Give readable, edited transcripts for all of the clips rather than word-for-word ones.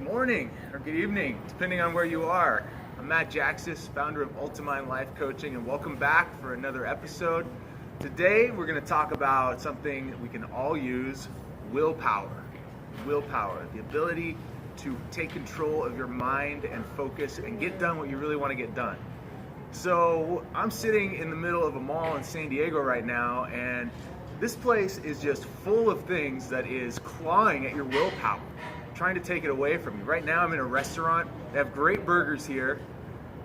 Good morning or good evening, depending on where you are. I'm Matt Jakstis, founder of Ultimine Life Coaching, and welcome back for another episode. Today we're going to talk about something we can all use: willpower. Willpower, the ability to take control of your mind and focus and get done what you really want to get done. So I'm sitting in the middle of a mall in San Diego right now, and this place is just full of things that is clawing at your willpower, trying to take it away from you. Right now I'm in a restaurant. They have great burgers here,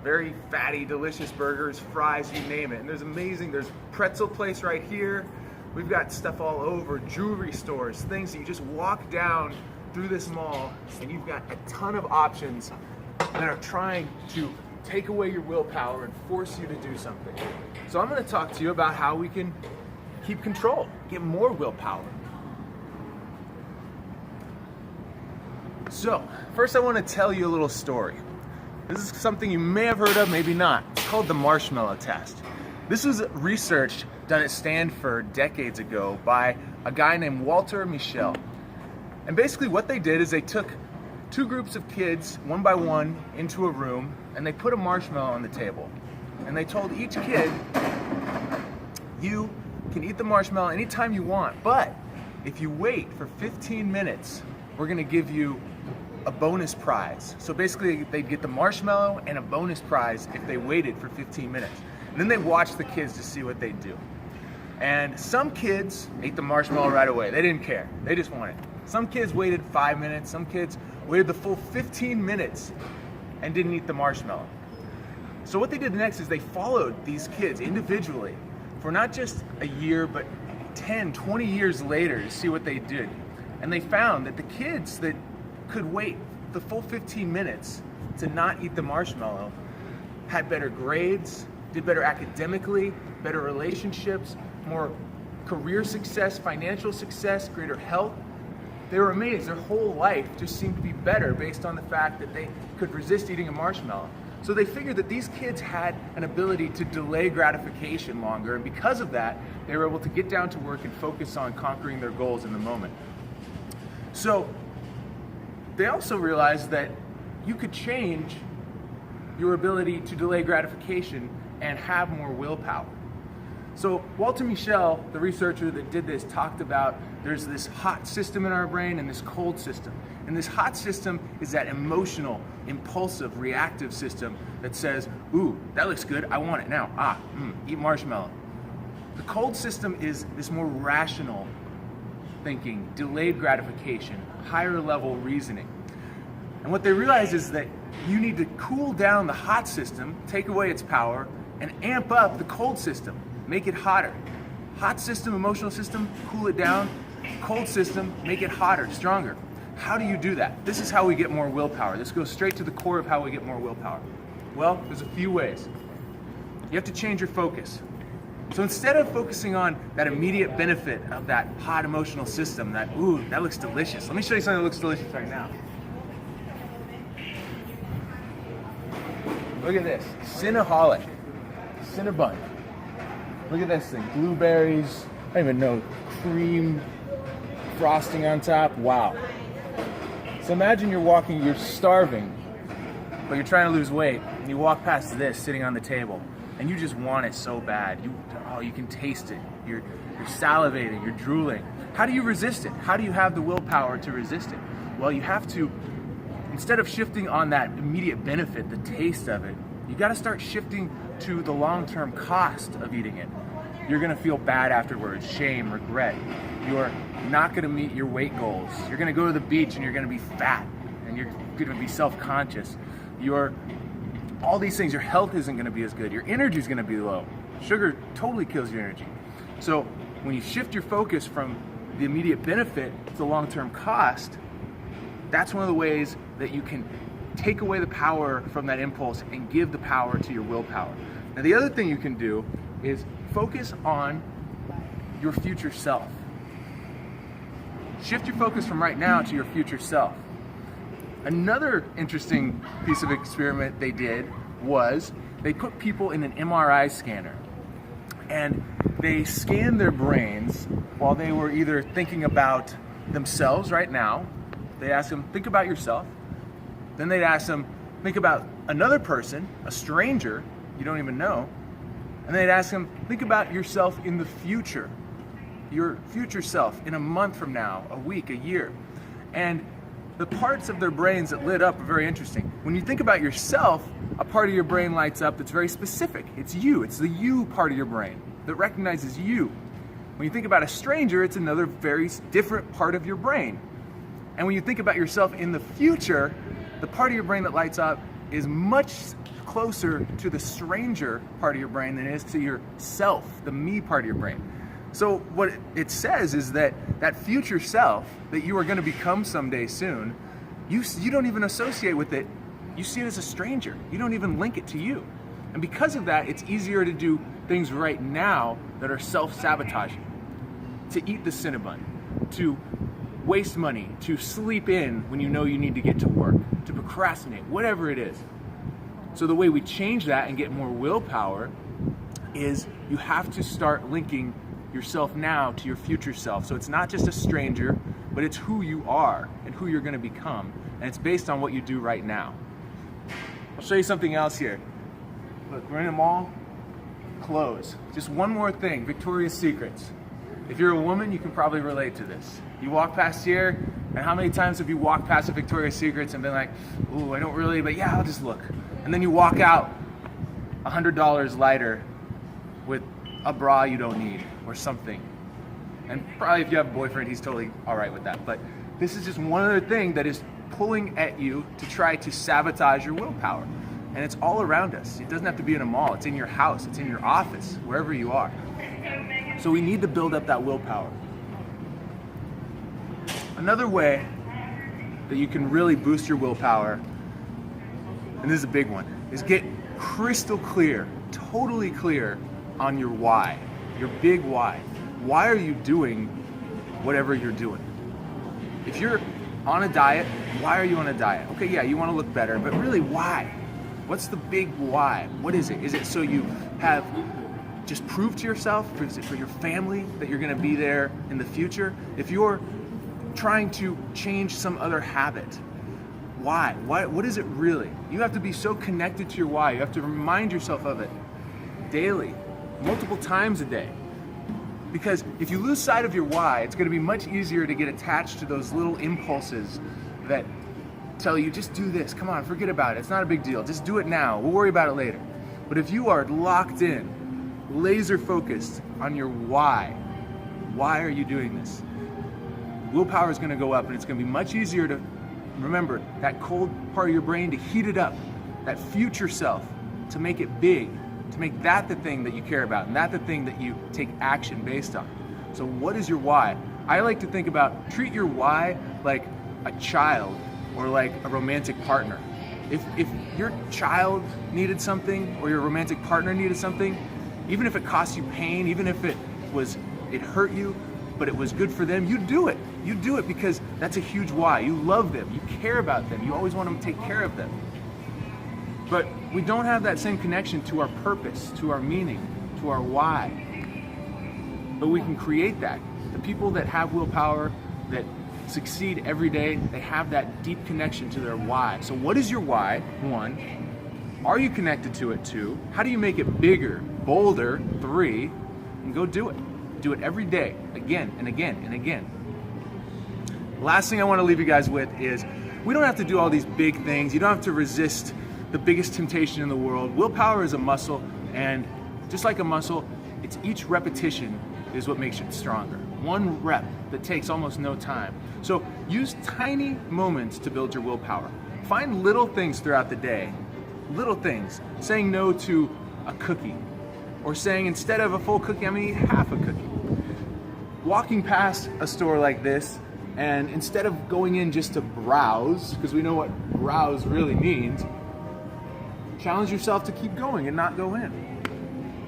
very fatty, delicious burgers, fries, you name it. And there's pretzel place right here. We've got stuff all over, jewelry stores, things that you just walk down through this mall and you've got a ton of options that are trying to take away your willpower and force you to do something. So I'm going to talk to you about how we can keep control, get more willpower. So, first I want to tell you a little story. This is something you may have heard of, maybe not. It's called the Marshmallow Test. This was research done at Stanford decades ago by a guy named Walter Mischel. And basically what they did is they took two groups of kids, one by one, into a room, and they put a marshmallow on the table. And they told each kid, you can eat the marshmallow anytime you want, but if you wait for 15 minutes, we're going to give you a bonus prize. So basically they'd get the marshmallow and a bonus prize if they waited for 15 minutes. And then they watched the kids to see what they'd do. And some kids ate the marshmallow right away. They didn't care. They just wanted it. Some kids waited 5 minutes. Some kids waited the full 15 minutes and didn't eat the marshmallow. So what they did next is they followed these kids individually for not just a year, but 10, 20 years later to see what they did. And they found that the kids that could wait the full 15 minutes to not eat the marshmallow had better grades, did better academically, better relationships, more career success, financial success, greater health. They were amazed. Their whole life just seemed to be better based on the fact that they could resist eating a marshmallow. So they figured that these kids had an ability to delay gratification longer, and because of that, they were able to get down to work and focus on conquering their goals in the moment. So they also realized that you could change your ability to delay gratification and have more willpower. So Walter Mischel, the researcher that did this, talked about there's this hot system in our brain and this cold system. And this hot system is that emotional, impulsive, reactive system that says, ooh, that looks good, I want it now. Eat marshmallow. The cold system is this more rational thinking, delayed gratification, higher level reasoning. And what they realize is that you need to cool down the hot system, take away its power, and amp up the cold system, make it hotter. Hot system, emotional system, cool it down. Cold system, make it hotter, stronger. How do you do that? This is how we get more willpower. This goes straight to the core of how we get more willpower. Well, there's a few ways. You have to change your focus. So instead of focusing on that immediate benefit of that hot emotional system, that, ooh, that looks delicious. Let me show you something that looks delicious right now. Look at this, Cinnaholic, Cinnabon. Look at this thing, blueberries, I don't even know, cream, frosting on top, wow. So imagine you're starving, but you're trying to lose weight, and you walk past this sitting on the table, and you just want it so bad. You can taste it. You're salivating, you're drooling. How do you resist it? How do you have the willpower to resist it? Well, you have to, instead of shifting on that immediate benefit, the taste of it, you got to start shifting to the long-term cost of eating it. You're going to feel bad afterwards, shame, regret. You're not going to meet your weight goals. You're going to go to the beach and you're going to be fat, and you're going to be self-conscious. All these things, your health isn't going to be as good. Your energy is going to be low. Sugar totally kills your energy. So when you shift your focus from the immediate benefit to the long-term cost, that's one of the ways that you can take away the power from that impulse and give the power to your willpower. Now, the other thing you can do is focus on your future self. Shift your focus from right now to your future self. Another interesting piece of experiment they did was they put people in an MRI scanner, and they scanned their brains while they were either thinking about themselves right now. They asked them, think about yourself, Then they'd ask them, think about another person, a stranger you don't even know, and they'd ask them, think about yourself in the future, your future self in a month from now, a week, a year. And the parts of their brains that lit up are very interesting. When you think about yourself, a part of your brain lights up that's very specific. It's you. It's the you part of your brain that recognizes you. When you think about a stranger, it's another very different part of your brain. And when you think about yourself in the future, the part of your brain that lights up is much closer to the stranger part of your brain than it is to yourself, the me part of your brain. So what it says is that future self that you are going to become someday soon, you don't even associate with it. You see it as a stranger. You don't even link it to you. And because of that, it's easier to do things right now that are self-sabotaging. To eat the Cinnabon, to waste money, to sleep in when you know you need to get to work, to procrastinate, whatever it is. So the way we change that and get more willpower is you have to start linking yourself now to your future self. So it's not just a stranger, but it's who you are and who you're going to become. And it's based on what you do right now. I'll show you something else here. Look, we're in a mall. Clothes. Just one more thing, Victoria's Secrets. If you're a woman, you can probably relate to this. You walk past here, and how many times have you walked past a Victoria's Secrets and been like, ooh, I don't really, but yeah, I'll just look. And then you walk out $100 lighter with a bra you don't need or something. And probably if you have a boyfriend, he's totally all right with that. But this is just one other thing that is pulling at you to try to sabotage your willpower. And it's all around us. It doesn't have to be in a mall. It's in your house. It's in your office, wherever you are. So we need to build up that willpower. Another way that you can really boost your willpower, and this is a big one, is get crystal clear, totally clear on your why, your big why. Why are you doing whatever you're doing? If you're on a diet, why are you on a diet? Okay, yeah, you want to look better, but really why? What's the big why? What is it? Is it so you have just prove to yourself, is it for your family that you're going to be there in the future? If you're trying to change some other habit, why? What is it really? You have to be so connected to your why. You have to remind yourself of it daily, multiple times a day. Because if you lose sight of your why, it's going to be much easier to get attached to those little impulses that tell you, just do this, come on, forget about it, it's not a big deal, just do it now, we'll worry about it later. But if you are locked in, laser focused on your why are you doing this? Willpower is going to go up, and it's going to be much easier to remember that cold part of your brain, to heat it up, that future self, to make it big, to make that the thing that you care about, and that the thing that you take action based on. So what is your why? I like to think about, treat your why like a child or like a romantic partner. If your child needed something or your romantic partner needed something, even if it cost you pain, even if it hurt you, but it was good for them, you do it. You do it because that's a huge why. You love them, you care about them, you always want to take care of them. But we don't have that same connection to our purpose, to our meaning, to our why. But we can create that. The people that have willpower, that succeed every day, they have that deep connection to their why. So what is your why? 1, are you connected to it? 2, how do you make it bigger, bolder? 3, and go do it. Do it every day, again and again and again. Last thing I want to leave you guys with is, we don't have to do all these big things. You don't have to resist the biggest temptation in the world. Willpower is a muscle, and just like a muscle, it's each repetition is what makes it stronger. 1 rep that takes almost no time. So use tiny moments to build your willpower. Find little things throughout the day. Little things. Saying no to a cookie, or saying instead of a full cookie, I'm gonna eat half a cookie. Walking past a store like this, and instead of going in just to browse, because we know what browse really means, challenge yourself to keep going and not go in.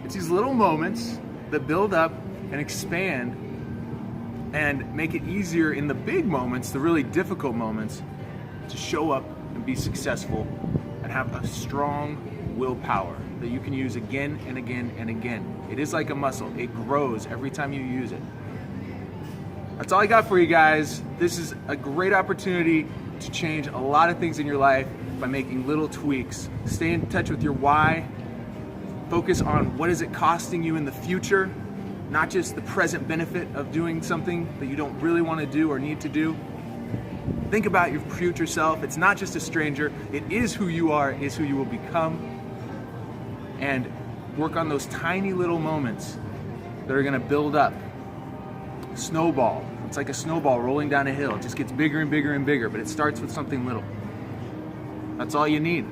It's these little moments that build up and expand and make it easier in the big moments, the really difficult moments, to show up and be successful and have a strong willpower that you can use again and again and again. It is like a muscle. It grows every time you use it. That's all I got for you guys. This is a great opportunity to change a lot of things in your life by making little tweaks. Stay in touch with your why. Focus on what is it costing you in the future, not just the present benefit of doing something that you don't really want to do or need to do. Think about your future self. It's not just a stranger. It is who you are, it is who you will become. And work on those tiny little moments that are going to build up. Snowball. It's like a snowball rolling down a hill. It just gets bigger and bigger and bigger, but it starts with something little. That's all you need.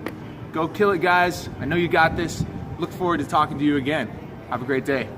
Go kill it, guys. I know you got this. Look forward to talking to you again. Have a great day.